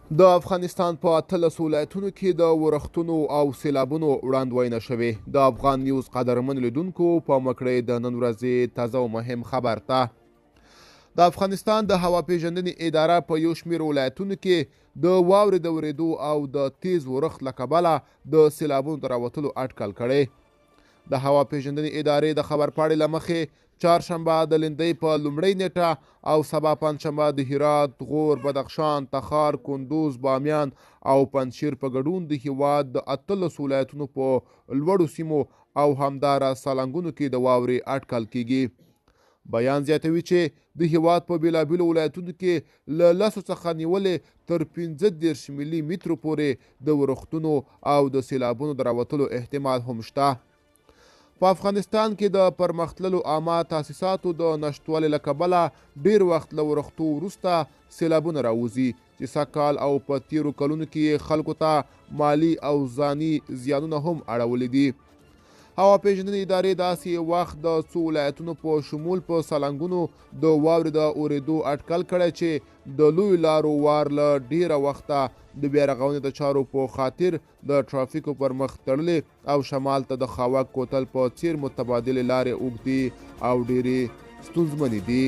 د افغانستان په 13 ولایتونو کې د ورښتونو او سیلابونو وړاندوینه شوې. د افغان نیوز قدرمن لیدونکو په مکړې د نن ورځې تازه او مهم خبر ته. د افغانستان د هوا پیژندنې اداره په یو شمېر ولایتونو کې د واورې د ورېدو او د تیز ورښت له کبله د سیلابونو د راوتلو اټکل کړی. د هوا پیژندنې ادارې د خبر پاڼې له مخې چهارشنبه د لیندۍ په لومړۍ نیټه او سبا پنجشنبه د هرات، غور، بدخشان، تخار، کندوز، بامیان او پنجشیر په ګډون د هیواد د 13 ولایتونو په لوړو سیمو او همداراز سالنګونو کې د واورې اټکل کیږي. بیان زیاتوي چې د هیواد په بیلابیلو ولایتونو کې له 10 څخه نیولې تر 15 ملي مترو پورې د ورښتونو او د سیلابونو د راوتلو احتمال هم شته. په افغانستان کې د پرمختللو عامه تاسیساتو د نشتوالي له کبله ډیر وخت له ورښتو وروسته سیلابونه راوځي چې سږکال او په تیرو کلونو کې خلکو ته مالی او ځاني زیانونه هم اړولي دي. هوا پیژندنې ادارې داسې وخت د څو ولایتونو په شمول په سالنګونو د واورې د اورېدو اټکل کړی چې د لویو لارو وار له ډیره وخته د بیا رغونې د چارو په خاطر د ټرافیکو پر مخ تړلې او شمال ته د خاوک کوتل په څیر متبادلې لارې اوږدې او ډیرې ستونزمنې دي.